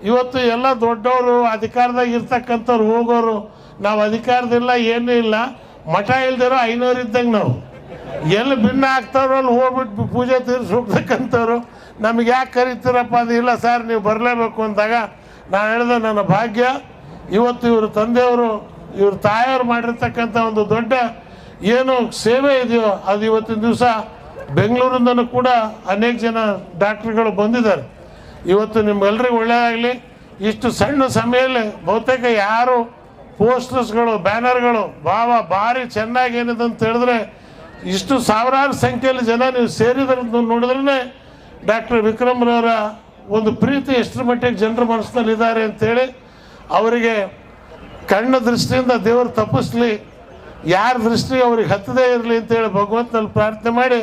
ಇವತ್ತು ಎಲ್ಲ ದೊಡ್ಡವರು ಅಧಿಕಾರದಾಗ ಇರ್ತಕ್ಕಂಥವ್ರು ಹೋಗೋರು, ನಾವು ಅಧಿಕಾರದಿಲ್ಲ, ಏನೂ ಇಲ್ಲ, ಮಠ ಇಲ್ದಿರೋ 500 ಇದ್ದಂಗೆ ನಾವು ಎಲ್ಲಿ ಭಿನ್ನ ಆಗ್ತಾರೋ ಅಲ್ಲಿ ಹೋಗ್ಬಿಟ್ಟು ಪೂಜೆ ತೀರಿಸಿ ಹೋಗ್ತಕ್ಕಂಥವ್ರು. ನಮಗೆ ಯಾಕೆ ಕರಿತೀರಪ್ಪ ಅದು, ಇಲ್ಲ ಸರ್ ನೀವು ಬರಲೇಬೇಕು ಅಂದಾಗ ನಾನು ಹೇಳಿದೆ ನನ್ನ ಭಾಗ್ಯ. ಇವತ್ತು ಇವರು ತಂದೆಯವರು, ಇವ್ರ ತಾಯಿಯವರು ಮಾಡಿರ್ತಕ್ಕಂಥ ಒಂದು ದೊಡ್ಡ ಏನು ಸೇವೆ ಇದೆಯೋ ಅದು ಇವತ್ತಿನ ದಿವಸ ಬೆಂಗಳೂರಿಂದನೂ ಕೂಡ ಅನೇಕ ಜನ ಡಾಕ್ಟ್ರುಗಳು ಬಂದಿದ್ದಾರೆ. ಇವತ್ತು ನಿಮ್ಗೆಲ್ರಿಗೂ ಒಳ್ಳೆಯದಾಗಲಿ. ಇಷ್ಟು ಸಣ್ಣ ಸಮಯದಲ್ಲಿ ಬಹುತೇಕ ಯಾರು ಪೋಸ್ಟರ್ಸ್ಗಳು, ಬ್ಯಾನರ್ಗಳು ಭಾರಿ ಚೆನ್ನಾಗಿ ಏನಿದೆ ಅಂತ ಹೇಳಿದ್ರೆ ಇಷ್ಟು ಸಾವಿರಾರು ಸಂಖ್ಯೆಯಲ್ಲಿ ಜನ ನೀವು ಸೇರಿದ್ರದ್ದು ನೋಡಿದ್ರೆ ಡಾಕ್ಟರ್ ವಿಕ್ರಮ್ರವರ ಒಂದು ಪ್ರೀತಿ ಎಷ್ಟರ ಮಟ್ಟಿಗೆ ಜನರ ಮನಸ್ಸಿನಲ್ಲಿದ್ದಾರೆ ಅಂತೇಳಿ ಅವರಿಗೆ ಕಣ್ಣ ದೃಷ್ಟಿಯಿಂದ ದೇವರು ತಪ್ಪಿಸ್ಲಿ, ಯಾರ ದೃಷ್ಟಿ ಅವ್ರಿಗೆ ಹತ್ತದೇ ಇರಲಿ ಅಂತೇಳಿ ಭಗವಂತನಲ್ಲಿ ಪ್ರಾರ್ಥನೆ ಮಾಡಿ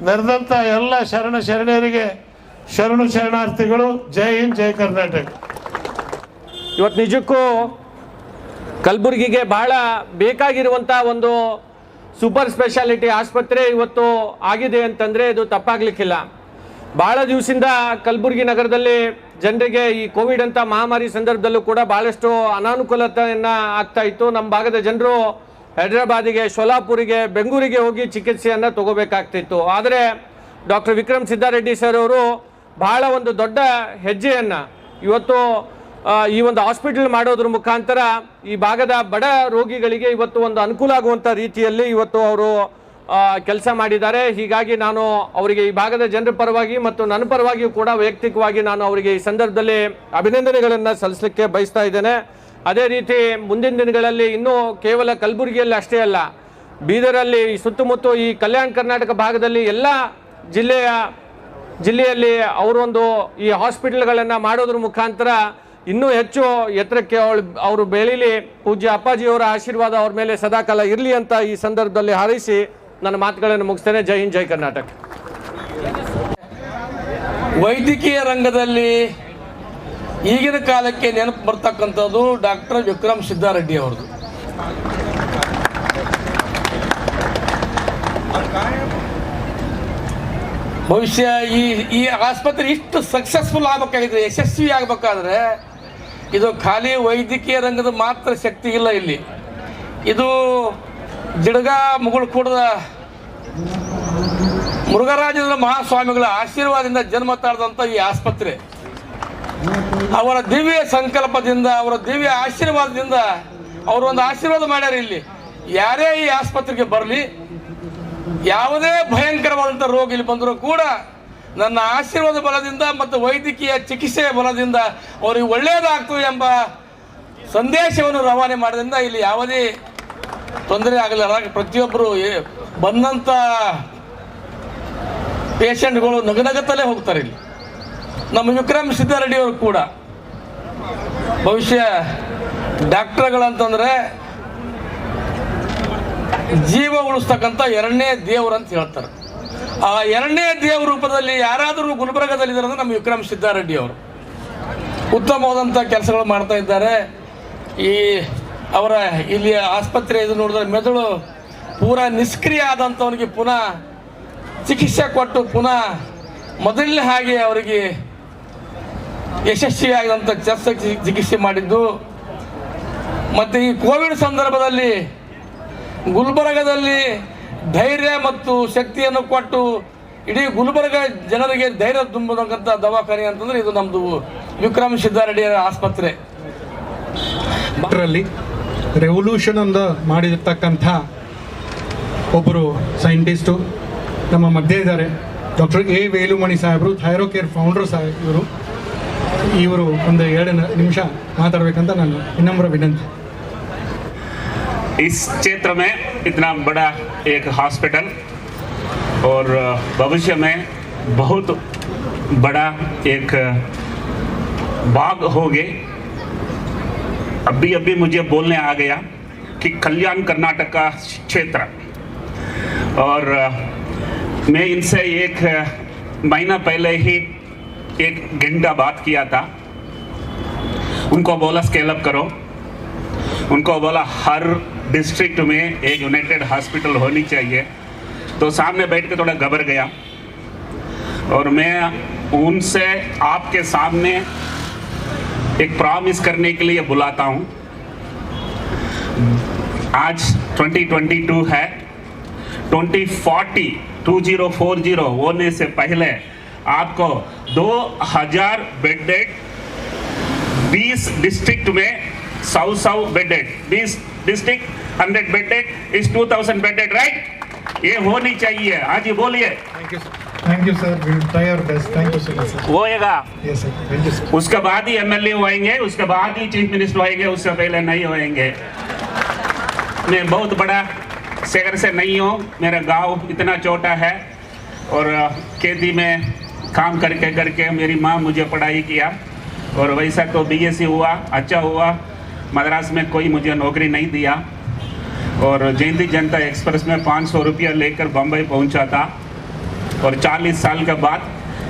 ನೆರೆದಂಥ ಎಲ್ಲ ಶರಣರಿಗೆ ಶರಣು ಶರಣಾರ್ಥಿಗಳು. ಜೈ ಹಿಂದ್, ಜೈ ಕರ್ನಾಟಕ. ಇವತ್ತು ನಿಜಕ್ಕೂ ಕಲಬುರಗಿಗೆ ಬಹಳ ಬೇಕಾಗಿರುವಂಥ ಒಂದು ಸೂಪರ್ ಸ್ಪೆಷಾಲಿಟಿ ಆಸ್ಪತ್ರೆ ಇವತ್ತು ಆಗಿದೆ ಅಂತಂದರೆ ಇದು ತಪ್ಪಾಗಲಿಕ್ಕಿಲ್ಲ. ಭಾಳ ದಿವಸದಿಂದ ಕಲಬುರಗಿ ನಗರದಲ್ಲಿ ಜನರಿಗೆ ಈ ಕೋವಿಡ್ ಅಂತ ಮಹಾಮಾರಿ ಸಂದರ್ಭದಲ್ಲೂ ಕೂಡ ಭಾಳಷ್ಟು ಅನಾನುಕೂಲತೆಯನ್ನು ಆಗ್ತಾ ಇತ್ತು. ನಮ್ಮ ಭಾಗದ ಜನರು ಹೈದರಾಬಾದಿಗೆ, ಶೋಲಾಪುರಿಗೆ, ಬೆಂಗಳೂರಿಗೆ ಹೋಗಿ ಚಿಕಿತ್ಸೆಯನ್ನು ತಗೋಬೇಕಾಗ್ತಿತ್ತು. ಆದರೆ ಡಾಕ್ಟರ್ ವಿಕ್ರಮ್ ಸಿದ್ದಾರೆಡ್ಡಿ ಸರ್ ಅವರು ಭಾಳ ಒಂದು ದೊಡ್ಡ ಹೆಜ್ಜೆಯನ್ನು ಇವತ್ತು ಈ ಒಂದು ಹಾಸ್ಪಿಟಲ್ ಮಾಡೋದ್ರ ಮುಖಾಂತರ ಈ ಭಾಗದ ಬಡ ರೋಗಿಗಳಿಗೆ ಇವತ್ತು ಒಂದು ಅನುಕೂಲ ಆಗುವಂಥ ರೀತಿಯಲ್ಲಿ ಇವತ್ತು ಅವರು ಕೆಲಸ ಮಾಡಿದ್ದಾರೆ. ಹೀಗಾಗಿ ನಾನು ಅವರಿಗೆ ಈ ಭಾಗದ ಜನರ ಪರವಾಗಿ ಮತ್ತು ನನ್ನ ಪರವಾಗಿಯೂ ಕೂಡ ವೈಯಕ್ತಿಕವಾಗಿ ನಾನು ಅವರಿಗೆ ಈ ಸಂದರ್ಭದಲ್ಲಿ ಅಭಿನಂದನೆಗಳನ್ನು ಸಲ್ಲಿಸಲಿಕ್ಕೆ ಬಯಸ್ತಾ ಇದ್ದೇನೆ. ಅದೇ ರೀತಿ ಮುಂದಿನ ದಿನಗಳಲ್ಲಿ ಇನ್ನೂ ಕೇವಲ ಕಲಬುರಗಿಯಲ್ಲಿ ಅಷ್ಟೇ ಅಲ್ಲ, ಬೀದರಲ್ಲಿ ಸುತ್ತಮುತ್ತ ಈ ಕಲ್ಯಾಣ ಕರ್ನಾಟಕ ಭಾಗದಲ್ಲಿ ಎಲ್ಲ ಜಿಲ್ಲೆಯಲ್ಲಿ ಅವರೊಂದು ಈ ಹಾಸ್ಪಿಟಲ್ಗಳನ್ನು ಮಾಡೋದ್ರ ಮುಖಾಂತರ ಇನ್ನೂ ಹೆಚ್ಚು ಎತ್ತರಕ್ಕೆ ಅವರು ಬೆಳೀಲಿ. ಪೂಜ್ಯ ಅಪ್ಪಾಜಿಯವರ ಆಶೀರ್ವಾದ ಅವ್ರ ಮೇಲೆ ಸದಾಕಾಲ ಇರಲಿ ಅಂತ ಈ ಸಂದರ್ಭದಲ್ಲಿ ಹಾರೈಸಿ ನನ್ನ ಮಾತುಗಳನ್ನು ಮುಗಿಸ್ತೇನೆ. ಜೈ ಹಿಂದ್, ಜೈ ಕರ್ನಾಟಕ. ವೈದ್ಯಕೀಯ ರಂಗದಲ್ಲಿ ಈಗಿನ ಕಾಲಕ್ಕೆ ನೆನಪು ಬರ್ತಕ್ಕಂಥದ್ದು ಡಾಕ್ಟರ್ ವಿಕ್ರಮ್ ಸಿದ್ದಾರೆಡ್ಡಿ ಅವ್ರದ್ದು. ಬಹುಶಃ ಈ ಆಸ್ಪತ್ರೆ ಇಷ್ಟು ಸಕ್ಸಸ್ಫುಲ್ ಆಗಬೇಕಾಗಿದ್ರೆ, ಯಶಸ್ವಿ ಆಗಬೇಕಾದ್ರೆ ಇದು ಖಾಲಿ ವೈದ್ಯಕೀಯ ರಂಗದ ಮಾತ್ರ ಶಕ್ತಿ ಇಲ್ಲ. ಇಲ್ಲಿ ಇದು ಜಿಡಗ ಮುಗುಳ್ಕೂಡದ ಮುರುಘರಾಜೇಂದ್ರ ಮಹಾಸ್ವಾಮಿಗಳ ಆಶೀರ್ವಾದದಿಂದ ಜನ್ಮ ತಾಳದಂಥ ಈ ಆಸ್ಪತ್ರೆ ಅವರ ದಿವ್ಯ ಸಂಕಲ್ಪದಿಂದ, ಅವರ ದಿವ್ಯ ಆಶೀರ್ವಾದದಿಂದ ಅವರು ಒಂದು ಆಶೀರ್ವಾದ ಮಾಡ್ಯಾರ. ಇಲ್ಲಿ ಯಾರೇ ಈ ಆಸ್ಪತ್ರೆಗೆ ಬರಲಿ, ಯಾವುದೇ ಭಯಂಕರವಾದಂಥ ರೋಗ ಇಲ್ಲಿ ಬಂದರೂ ಕೂಡ ನನ್ನ ಆಶೀರ್ವಾದ ಬಲದಿಂದ ಮತ್ತು ವೈದ್ಯಕೀಯ ಚಿಕಿತ್ಸೆಯ ಬಲದಿಂದ ಅವರಿಗೆ ಒಳ್ಳೆಯದಾಗ್ತದೆ ಎಂಬ ಸಂದೇಶವನ್ನು ರವಾನೆ ಮಾಡೋದ್ರಿಂದ ಇಲ್ಲಿ ಯಾವುದೇ ತೊಂದರೆ ಆಗಲ್ಲ. ಪ್ರತಿಯೊಬ್ಬರು ಬಂದಂಥ ಪೇಷಂಟ್ಗಳು ನಗನಗತ್ತಲೇ ಹೋಗ್ತಾರೆ. ಇಲ್ಲಿ ನಮ್ಮ ವಿಕ್ರಮ್ ಸಿದ್ದಾರೆಡ್ಡಿ ಅವರು ಕೂಡ ಬಹುಶಃ ಡಾಕ್ಟರ್ಗಳಂತಂದರೆ ಜೀವ ಉಳಿಸ್ತಕ್ಕಂಥ ಎರಡನೇ ದೇವರು ಅಂತ ಹೇಳ್ತಾರೆ. ಆ ಎರಡನೇ ದೇವ್ರ ರೂಪದಲ್ಲಿ ಯಾರಾದರೂ ಗುಲ್ಬರ್ಗದಲ್ಲಿದ್ದಾರೆ ಅಂದರೆ ನಮ್ಮ ವಿಕ್ರಮ್ ಸಿದ್ದಾರೆಡ್ಡಿ ಅವರು ಉತ್ತಮವಾದಂಥ ಕೆಲಸಗಳು ಮಾಡ್ತಾ ಇದ್ದಾರೆ. ಈ ಅವರ ಇಲ್ಲಿ ಆಸ್ಪತ್ರೆ ಇದು ನೋಡಿದ್ರೆ ಮೆದುಳು ಪೂರಾ ನಿಷ್ಕ್ರಿಯ ಆದಂಥವನಿಗೆ ಪುನಃ ಚಿಕಿತ್ಸೆ ಕೊಟ್ಟು ಪುನಃ ಮೊದಲನೇ ಹಾಗೆ ಅವರಿಗೆ ಯಶಸ್ವಿಯಾಗಿದಂಥ ಚಿಕಿತ್ಸೆ ಮಾಡಿದ್ದು. ಮತ್ತು ಈ ಕೋವಿಡ್ ಸಂದರ್ಭದಲ್ಲಿ ಗುಲ್ಬರ್ಗದಲ್ಲಿ ಧೈರ್ಯ ಮತ್ತು ಶಕ್ತಿಯನ್ನು ಕೊಟ್ಟು ಇಡೀ ಗುಲ್ಬರ್ಗ ಜನರಿಗೆ ಧೈರ್ಯ ತುಂಬತಕ್ಕಂಥ ದವಾಖಾನೆ ಅಂತಂದರೆ ಇದು ನಮ್ಮದು ವಿಕ್ರಮ್ ಸಿದ್ದಾರೆಡ್ಡಿ ಆಸ್ಪತ್ರೆ. ಡಾಕ್ಟರಲ್ಲಿ ರೆವಲ್ಯೂಷನ್ ಒಂದು ಮಾಡಿರ್ತಕ್ಕಂಥ ಒಬ್ಬರು ಸೈಂಟಿಸ್ಟು ನಮ್ಮ ಮಧ್ಯೆ ಇದ್ದಾರೆ. ಡಾಕ್ಟರ್ ಎ ವೇಲುಮಣಿ ಸಾಹೇಬರು, ಥೈರೋಕೇರ್ ಫೌಂಡರ್ ಸಾಹೇಬರು. ಇವರು ಒಂದು 2 ನಿಮಿಷ ಮಾತಾಡಬೇಕಂತ ನಾನು ವಿನಮ್ರ ವಿನಂತಿ. इस क्षेत्र में इतना बड़ा एक हॉस्पिटल और भविष्य में बहुत बड़ा एक बाग होगे. अभी मुझे बोलने आ गया कि कल्याण कर्नाटक का क्षेत्र, और मैं इनसे 1 महीना पहले ही 1 घंटा बात किया था. उनको बोला स्केल अप करो, उनको बोला हर डिस्ट्रिक्ट में एक यूनाइटेड हॉस्पिटल होनी चाहिए. तो सामने बैठ के थोड़ा घबर गया, और मैं उनसे आपके सामने एक प्रॉमिस करने के लिए बुलाता हूँ. आज 2022 है, 2040 होने से पहले आपको 2000 बेडेड 20 डिस्ट्रिक्ट में 100 बेडेड, 20 डिस्ट्रिक्ट 100 बेडेड इस 2000 बेडेड, राइट? ये होनी चाहिए. आज ये बोलिए. Thank you sir, will try our best. Thank you sir. होएगा. Yes sir, thank you sir. उसके बाद ही एमएलए होएंगे, उसके बाद ही चीफ मिनिस्टर होएंगे, उससे पहले नहीं होएंगे. मैं बहुत बड़ा शहर से नहीं हूँ, मेरा गांव इतना छोटा है, और खेती में काम करके करके मेरी माँ मुझे पढ़ाई किया, और वैसा तो बीएससी हुआ, अच्छा हुआ. मद्रास में कोई मुझे नौकरी नहीं दिया, और जयंती जनता एक्सप्रेस में 500 रुपया लेकर बम्बई पहुंचा था, और 40 साल के बाद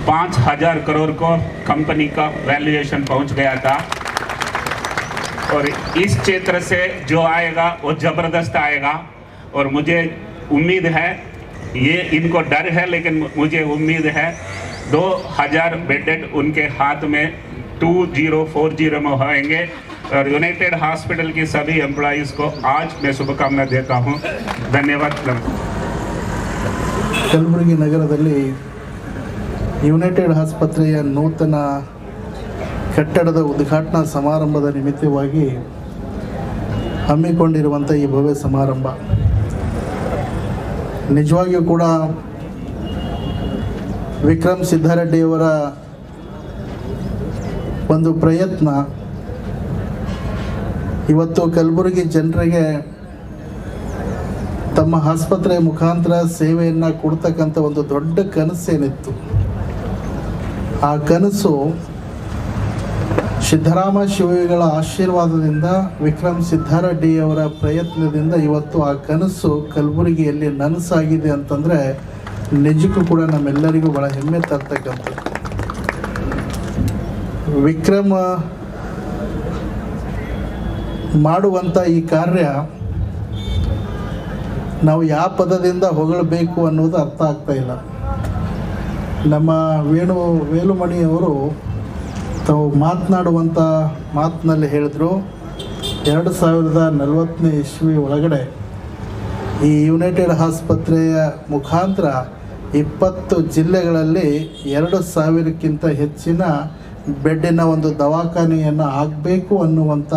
5000 करोड़ को कंपनी का वैल्यूएशन पहुंच गया था. और इस क्षेत्र से जो आएगा वो ज़बरदस्त आएगा, और मुझे उम्मीद है, ये इनको डर है लेकिन मुझे उम्मीद है 2000 बेडेड उनके हाथ में 2040 में होंगे। और यूनाइटेड हॉस्पिटल की सभी एम्प्लॉइज़ को आज मैं शुभकामना देता हूँ। धन्यवाद। ಕಲಬುರಗಿ ನಗರದಲ್ಲಿ ಯುನೈಟೆಡ್ ಆಸ್ಪತ್ರೆಯ ನೂತನ ಕಟ್ಟಡದ ಉದ್ಘಾಟನಾ ಸಮಾರಂಭದ ನಿಮಿತ್ತವಾಗಿ ಹಮ್ಮಿಕೊಂಡಿರುವಂಥ ಈ ಭವ್ಯ ಸಮಾರಂಭ ನಿಜವಾಗಿಯೂ ಕೂಡ ವಿಕ್ರಮ್ ಸಿದ್ದಾರೆಡ್ಡಿಯವರ ಒಂದು ಪ್ರಯತ್ನ ಇವತ್ತು ಕಲಬುರಗಿ ಜನರಿಗೆ ತಮ್ಮ ಆಸ್ಪತ್ರೆಯ ಮುಖಾಂತರ ಸೇವೆಯನ್ನು ಕೊಡ್ತಕ್ಕಂಥ ಒಂದು ದೊಡ್ಡ ಕನಸೇನಿತ್ತು, ಆ ಕನಸು ಸಿದ್ದರಾಮ ಶಿವಯೋಗಿಗಳ ಆಶೀರ್ವಾದದಿಂದ, ವಿಕ್ರಮ್ ಸಿದ್ದಾರೆಡ್ಡಿಯವರ ಪ್ರಯತ್ನದಿಂದ ಇವತ್ತು ಆ ಕನಸು ಕಲಬುರಗಿಯಲ್ಲಿ ನನಸಾಗಿದೆ ಅಂತಂದರೆ ನಿಜಕ್ಕೂ ಕೂಡ ನಮ್ಮೆಲ್ಲರಿಗೂ ಭಾಳ ಹೆಮ್ಮೆ ತರ್ತಕ್ಕಂಥದ್ದು. ವಿಕ್ರಮ್ ಮಾಡುವಂಥ ಈ ಕಾರ್ಯ ನಾವು ಯಾವ ಪದದಿಂದ ಹೊಗಳಬೇಕು ಅನ್ನೋದು ಅರ್ಥ ಆಗ್ತಾ ಇಲ್ಲ. ನಮ್ಮ ವೇಲುಮಣಿಯವರು ತಾವು ಮಾತನಾಡುವಂಥ ಮಾತಿನಲ್ಲಿ ಹೇಳಿದ್ರು, 2040ನೇ ಇಸ್ವಿ ಒಳಗಡೆ ಈ ಯುನೈಟೆಡ್ ಆಸ್ಪತ್ರೆಯ ಮುಖಾಂತರ 20 ಜಿಲ್ಲೆಗಳಲ್ಲಿ 2000ಕ್ಕಿಂತ ಹೆಚ್ಚಿನ ಬೆಡ್ಡಿನ ಒಂದು ದವಾಖಾನೆಯನ್ನು ಆಗಬೇಕು ಅನ್ನುವಂಥ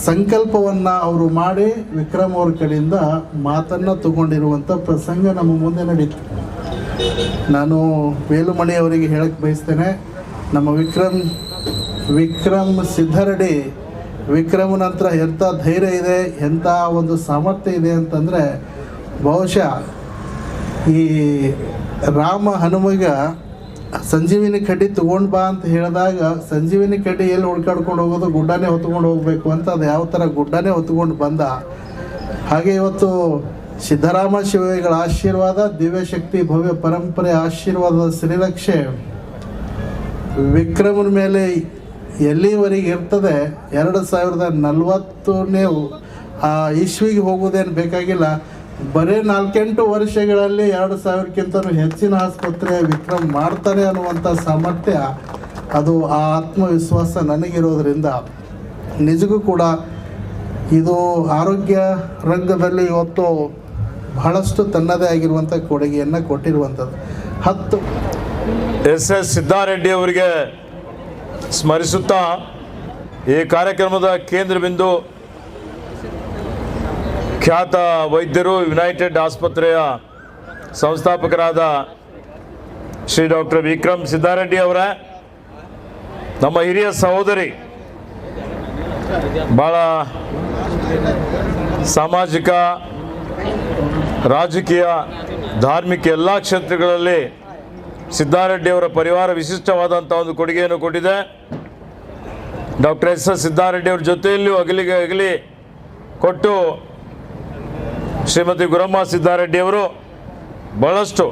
ಸಂಕಲ್ಪವನ್ನು ಅವರು ಮಾಡಿ ವಿಕ್ರಮ್ ಅವ್ರ ಕಡೆಯಿಂದ ಮಾತನ್ನು ತಗೊಂಡಿರುವಂಥ ಪ್ರಸಂಗ ನಮ್ಮ ಮುಂದೆ ನಡೀತು. ನಾನು ವೇಲುಮಣಿ ಅವರಿಗೆ ಹೇಳಕ್ಕೆ ಬಯಸ್ತೇನೆ, ನಮ್ಮ ವಿಕ್ರಮ್ ಸಿದ್ದಾರೆಡ್ಡಿ ವಿಕ್ರಮ್ ನಂತರ ಎಂಥ ಧೈರ್ಯ ಇದೆ, ಎಂಥ ಒಂದು ಸಾಮರ್ಥ್ಯ ಇದೆ ಅಂತಂದರೆ, ಬಹುಶಃ ಈ ರಾಮ ಹನುಮಗ ಸಂಜೀವಿನಿ ಕಡ್ಡಿ ತೊಗೊಂಡು ಬಾ ಅಂತ ಹೇಳಿದಾಗ ಸಂಜೀವಿನಿ ಕಡ್ಡಿ ಎಲ್ಲಿ ಹುಡ್ಕಾಡ್ಕೊಂಡು ಹೋಗೋದು, ಗುಡ್ಡನೇ ಹೊತ್ಕೊಂಡು ಹೋಗಬೇಕು ಅಂತ, ಅದು ಯಾವ ಥರ ಗುಡ್ಡನೇ ಹೊತ್ಕೊಂಡು ಬಂದ ಹಾಗೆ ಇವತ್ತು ಸಿದ್ದರಾಮ ಶಿವಯೋಗಿಗಳ ಆಶೀರ್ವಾದ, ದಿವ್ಯಶಕ್ತಿ ಭವ್ಯ ಪರಂಪರೆ ಆಶೀರ್ವಾದದ ಶ್ರೀರಕ್ಷೆ ವಿಕ್ರಮನ ಮೇಲೆ ಎಲ್ಲಿವರೆಗೆ ಇರ್ತದೆ, 2040ನೇ ಇಸ್ವಿಗೆ ಹೋಗೋದೇನು ಬೇಕಾಗಿಲ್ಲ. ಬರೀ 4-8 ವರ್ಷಗಳಲ್ಲಿ 2000ಕ್ಕಿಂತ ಹೆಚ್ಚಿನ ಆಸ್ಪತ್ರೆ ವಿಕ್ರಮ್ ಮಾಡ್ತಾರೆ ಅನ್ನುವಂಥ ಸಾಮರ್ಥ್ಯ, ಅದು ಆ ಆತ್ಮವಿಶ್ವಾಸ ನನಗಿರೋದ್ರಿಂದ ನಿಜಕ್ಕೂ ಕೂಡ ಇದು ಆರೋಗ್ಯ ರಂಗದಲ್ಲಿ ಇವತ್ತು ಬಹಳಷ್ಟು ತನ್ನದೇ ಆಗಿರುವಂಥ ಕೊಡುಗೆಯನ್ನು ಕೊಟ್ಟಿರುವಂಥದ್ದು. 10 SS ಸಿದ್ದಾರೆಡ್ಡಿ ಅವರಿಗೆ ಸ್ಮರಿಸುತ್ತಾ ಈ ಕಾರ್ಯಕ್ರಮದ ಕೇಂದ್ರ ಬಿಂದು ಖ್ಯಾತ ವೈದ್ಯರು, ಯುನೈಟೆಡ್ ಆಸ್ಪತ್ರೆಯ ಸಂಸ್ಥಾಪಕರಾದ ಶ್ರೀ ಡಾಕ್ಟರ್ ವಿಕ್ರಮ್ ಸಿದ್ದಾರೆಡ್ಡಿ ಅವರ ನಮ್ಮ ಹಿರಿಯ ಸಹೋದರಿ, ಭಾಳ ಸಾಮಾಜಿಕ, ರಾಜಕೀಯ, ಧಾರ್ಮಿಕ ಎಲ್ಲ ಕ್ಷೇತ್ರಗಳಲ್ಲಿ ಸಿದ್ದಾರೆಡ್ಡಿಯವರ ಪರಿವಾರ ವಿಶಿಷ್ಟವಾದಂಥ ಒಂದು ಕೊಡುಗೆಯನ್ನು ಕೊಟ್ಟಿದೆ. ಡಾಕ್ಟರ್ SS ಸಿದ್ದಾರೆಡ್ಡಿಯವರ ಜೊತೆಯಲ್ಲಿಯೂ ಅಗಲಿ ಕೊಟ್ಟು ಶ್ರೀಮತಿ ಗುರಮ್ಮ ಸಿದ್ದಾರೆಡ್ಡಿಯವರು ಭಾಳಷ್ಟು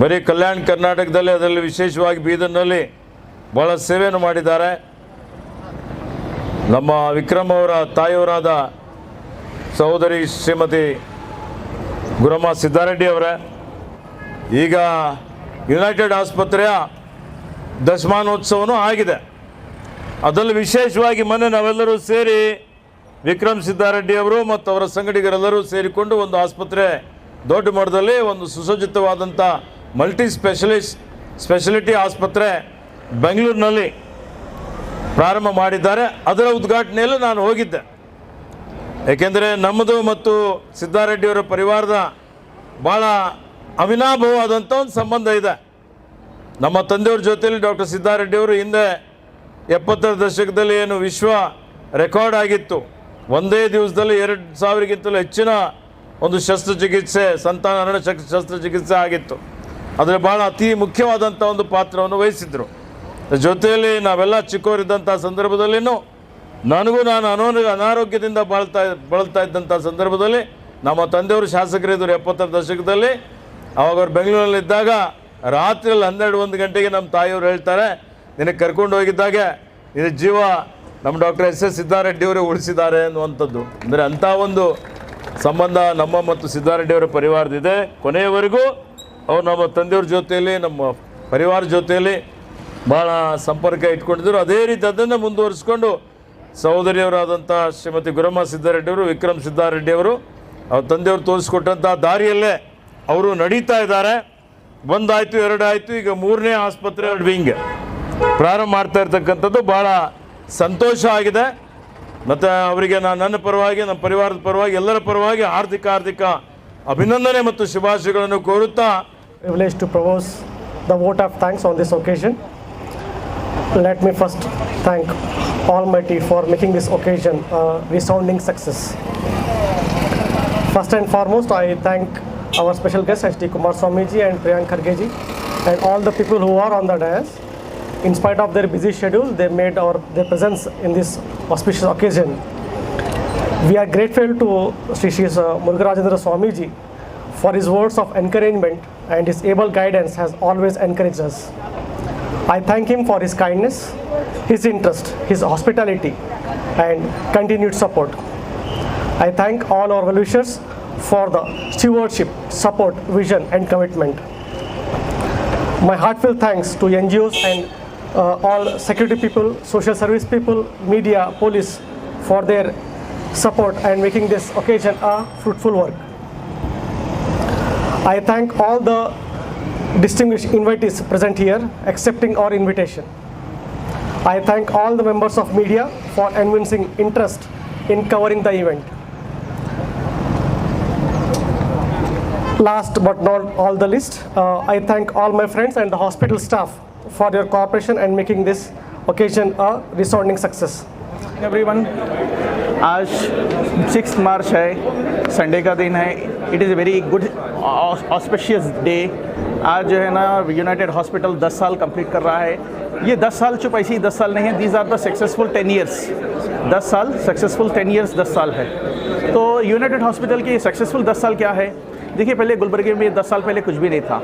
ಬರೀ ಕಲ್ಯಾಣ ಕರ್ನಾಟಕದಲ್ಲಿ, ಅದರಲ್ಲಿ ವಿಶೇಷವಾಗಿ ಬೀದರ್ನಲ್ಲಿ ಭಾಳ ಸೇವೆಯನ್ನು ಮಾಡಿದ್ದಾರೆ. ನಮ್ಮ ವಿಕ್ರಮ್ ಅವರ ತಾಯಿಯವರಾದ ಸಹೋದರಿ ಶ್ರೀಮತಿ ಗುರಮ್ಮ ಸಿದ್ದಾರೆಡ್ಡಿಯವರ ಈಗ ಯುನೈಟೆಡ್ ಆಸ್ಪತ್ರೆಯ ದಶಮಾನೋತ್ಸವನೂ ಆಗಿದೆ. ಅದರಲ್ಲಿ ವಿಶೇಷವಾಗಿ ಮೊನ್ನೆ ನಾವೆಲ್ಲರೂ ಸೇರಿ ವಿಕ್ರಮ್ ಸಿದ್ದಾರೆಡ್ಡಿಯವರು ಮತ್ತು ಅವರ ಸಂಗಡಿಗರೆಲ್ಲರೂ ಸೇರಿಕೊಂಡು ಒಂದು ಆಸ್ಪತ್ರೆ ದೊಡ್ಡ ಮಟ್ಟದಲ್ಲಿ ಒಂದು ಸುಸಜ್ಜಿತವಾದಂಥ ಸ್ಪೆಷಾಲಿಟಿ ಆಸ್ಪತ್ರೆ ಬೆಂಗಳೂರಿನಲ್ಲಿ ಪ್ರಾರಂಭ ಮಾಡಿದ್ದಾರೆ. ಅದರ ಉದ್ಘಾಟನೆಯಲ್ಲೂ ನಾನು ಹೋಗಿದ್ದೆ. ಏಕೆಂದರೆ ನಮ್ಮದು ಮತ್ತು ಸಿದ್ದಾರೆಡ್ಡಿಯವರ ಪರಿವಾರದ ಭಾಳ ಅವಿನಾಭಾವವಾದಂಥ ಒಂದು ಸಂಬಂಧ ಇದೆ. ನಮ್ಮ ತಂದೆಯವ್ರ ಜೊತೆಯಲ್ಲಿ ಡಾಕ್ಟರ್ ಸಿದ್ದಾರೆಡ್ಡಿಯವರು ಹಿಂದೆ 70ರ ದಶಕದಲ್ಲಿ ಏನು ವಿಶ್ವ ರೆಕಾರ್ಡ್ ಆಗಿತ್ತು, ಒಂದೇ ದಿವಸದಲ್ಲಿ 2000ಕ್ಕಿಂತಲೂ ಹೆಚ್ಚಿನ ಒಂದು ಶಸ್ತ್ರಚಿಕಿತ್ಸೆ, ಸಂತಾನಹರಣ ಶಸ್ತ್ರಚಿಕಿತ್ಸೆ ಆಗಿತ್ತು. ಅದರಲ್ಲಿ ಭಾಳ ಅತಿ ಮುಖ್ಯವಾದಂಥ ಒಂದು ಪಾತ್ರವನ್ನು ವಹಿಸಿದ್ರು. ಜೊತೆಯಲ್ಲಿ ನಾವೆಲ್ಲ ಚಿಕ್ಕವರಿದ್ದಂಥ ಸಂದರ್ಭದಲ್ಲಿನೂ ನಾನು ಅನಾರೋಗ್ಯದಿಂದ ಬಳಲ್ತಾ ಇದ್ದಂಥ ಸಂದರ್ಭದಲ್ಲಿ ನಮ್ಮ ತಂದೆಯವರು ಶಾಸಕರಿದ್ದರು 70ರ ದಶಕದಲ್ಲಿ. ಅವಾಗ ಅವ್ರು ಬೆಂಗಳೂರಲ್ಲಿದ್ದಾಗ ರಾತ್ರಿಯಲ್ಲಿ 12-1 ಗಂಟೆಗೆ ನಮ್ಮ ತಾಯಿಯವರು ಹೇಳ್ತಾರೆ, ನಿನಗೆ ಕರ್ಕೊಂಡು ಹೋಗಿದ್ದಾಗೆ ನಿನ್ನ ಜೀವ ನಮ್ಮ ಡಾಕ್ಟರ್ SS ಸಿದ್ದಾರೆಡ್ಡಿಯವರೇ ಉಳಿಸಿದ್ದಾರೆ ಅನ್ನುವಂಥದ್ದು. ಅಂದರೆ ಅಂಥ ಒಂದು ಸಂಬಂಧ ನಮ್ಮ ಮತ್ತು ಸಿದ್ದಾರೆಡ್ಡಿಯವರ ಪರಿವಾರದಿದೆ. ಕೊನೆಯವರೆಗೂ ಅವ್ರು ನಮ್ಮ ತಂದೆಯವ್ರ ಜೊತೆಯಲ್ಲಿ ನಮ್ಮ ಪರಿವಾರ ಜೊತೆಯಲ್ಲಿ ಭಾಳ ಸಂಪರ್ಕ ಇಟ್ಕೊಂಡಿದ್ದರು. ಅದೇ ರೀತಿ ಅದನ್ನು ಮುಂದುವರಿಸ್ಕೊಂಡು ಸಹೋದರಿಯವರಾದಂಥ ಶ್ರೀಮತಿ ಗುರಮ್ಮ ಸಿದ್ದಾರೆಡ್ಡಿಯವರು, ವಿಕ್ರಮ್ ಸಿದ್ದಾರೆಡ್ಡಿಯವರು ಅವ್ರ ತಂದೆಯವರು ತೋರಿಸ್ಕೊಟ್ಟಂಥ ದಾರಿಯಲ್ಲೇ ಅವರು ನಡೀತಾ ಇದ್ದಾರೆ. ಒಂದಾಯಿತು, ಎರಡಾಯಿತು, ಈಗ 3ನೇ ಆಸ್ಪತ್ರೆ ವಿಂಗ್ ಪ್ರಾರಂಭ ಮಾಡ್ತಾ ಇರ್ತಕ್ಕಂಥದ್ದು ಭಾಳ ಸಂತೋಷ ಆಗಿದೆ. ಮತ್ತು ಅವರಿಗೆ ನನ್ನ ಪರವಾಗಿ, ನಮ್ಮ ಪರಿವಾರದ ಪರವಾಗಿ, ಎಲ್ಲರ ಪರವಾಗಿ ಹಾರ್ದಿಕ ಅಭಿನಂದನೆ ಮತ್ತು ಶುಭಾಶಯಗಳನ್ನು ಕೋರುತ್ತಾ privilege to propose the vote of thanks on this occasion. Let me first thank Almighty for making this occasion a resounding success. First and foremost, I thank our special guests H.D. Kumar Swamiji and Priyank Khargeji and all the people who are on the dais. In spite of their busy schedule, they made their presence in this auspicious occasion. We are grateful to Sri Murugarajendra Swamiji for his words of encouragement, and his able guidance has always encouraged us. I thank him for his kindness, his interest, his hospitality, and continued support. I thank all our well-wishers for the stewardship, support, vision, and commitment. My heartfelt thanks to NGOs and all security people, social service people, media, police for their support and making this occasion a fruitful work. I thank all the distinguished invitees present here accepting our invitation. I thank all the members of media for evincing interest in covering the event. Last but not all the least, I thank all my friends and the hospital staff for your cooperation and making this occasion a resounding success. Everyone, आज 6 मार्च है, Sunday का दिन है. It is a very good auspicious day. आज जो है ना United hospital 10 साल कंप्लीट कर रहा है. ये 10 साल चुप ऐसे ही 10 साल नहीं है, these are the successful 10 years. 10 साल सक्सेसफुल 10 ईयर्स 10 साल है. तो यूनाइटेड हॉस्पिटल की सक्सेसफुल 10 साल क्या है? देखिए, पहले गुलबर्गे में 10 साल पहले कुछ भी नहीं था.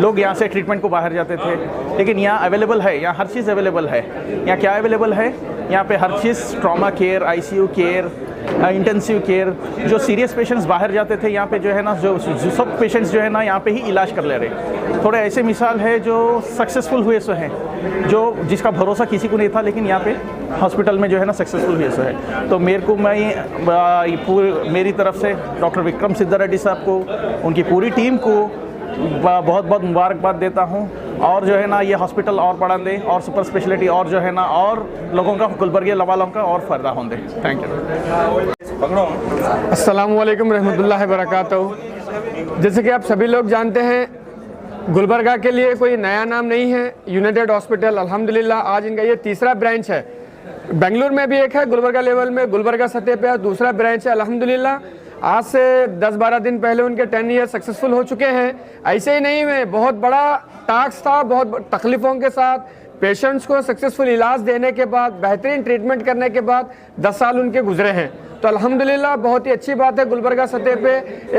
लोग यहाँ से ट्रीटमेंट को बाहर जाते थे, लेकिन यहाँ अवेलेबल है, यहाँ हर चीज़ अवेलेबल है. यहाँ क्या अवेलेबल है? यहाँ पे हर चीज़, trauma care, ICU care, intensive care. जो सीरियस पेशेंट्स बाहर जाते थे, यहाँ पे जो है ना जो सब पेशेंट्स जो है ना यहाँ पे ही इलाज कर ले रहे. थोड़े ऐसे मिसाल है जो सक्सेसफुल हुए सो हैं, जो जिसका भरोसा किसी को नहीं था, लेकिन यहाँ पे हॉस्पिटल में जो है ना सक्सेसफुल हुए सो है. तो मेरे को मेरी तरफ से डॉक्टर विक्रम सिद्धारेड्डी साहब को, उनकी पूरी टीम को बहुत बहुत मुबारकबाद देता हूँ. और जो है ना ये हॉस्पिटल और बढ़ा दे, और सुपर स्पेशलिटी और जो है ना और लोगों का, गुलबर्गे वालों का और फ़ायदा हों दे. Thank you. अस्सलामु अलैकुम रहमतुल्लाहि बरकातहू. जैसे कि आप सभी लोग जानते हैं, गुलबर्गा के लिए कोई नया नाम नहीं है. यूनाइटेड हॉस्पिटल अल्हम्दुलिल्लाह आज इनका ये तीसरा ब्रांच है. बेंगलुरु में भी एक है, गुलबर्गा लेवल में, गुलबर्गा सतह पे दूसरा ब्रांच है अल्हम्दुलिल्लाह. आज से 10-12 दिन पहले उनके 10 ईयर सक्सेसफुल हो चुके हैं. ऐसे ही नहीं हुए, बहुत बड़ा टास्क था, बहुत तकलीफ़ों के साथ पेशेंट्स को सक्सेसफुल इलाज देने के बाद, बेहतरीन ट्रीटमेंट करने के बाद 10 साल उनके गुजरे हैं. तो अल्हम्दुलिल्लाह बहुत ही अच्छी बात है. गुलबर्गा सतह पे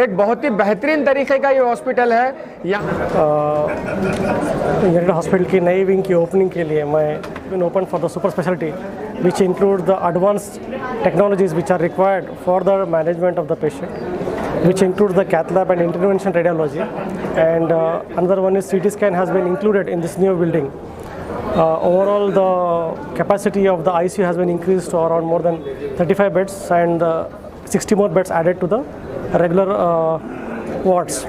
एक बहुत ही बेहतरीन तरीके का ये हॉस्पिटल है. यहाँ यूनाइटेड हॉस्पिटल की नई विंग की ओपनिंग के लिए मैं बिन open for the super speciality which include the advanced technologies which are required for the management of the patient, which include the cath lab and intervention radiology, and another one is CT scan has been included in this new building. Overall, the capacity of the ICU has been increased to around more than 35 beds, and 60 more beds added to the regular wards.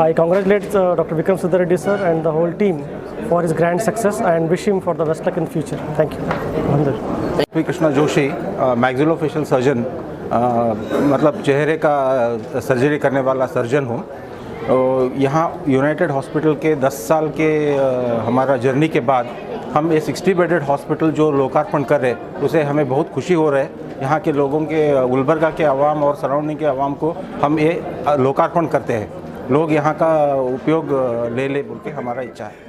I congratulate Dr. Vikram Siddhareddy sir and the whole team for his grand success and wish him for the best luck in future. Thank you. P Krishna Joshi, maxillofacial surgeon, मतलब चेहरे का surgery करने वाला surgeon हूँ. यहाँ United hospital के 10 साल के हमारा जर्नी के बाद हम ये 60 बेडेड हॉस्पिटल जो लोकार्पण कर रहे, उसे हमें बहुत खुशी हो रहा है. यहाँ के लोगों के, गुलबर्गा के आवाम और सराउंडिंग के आवाम को हम ये लोकार्पण करते हैं. लोग यहाँ का उपयोग ले बोल के हमारा इच्छा है.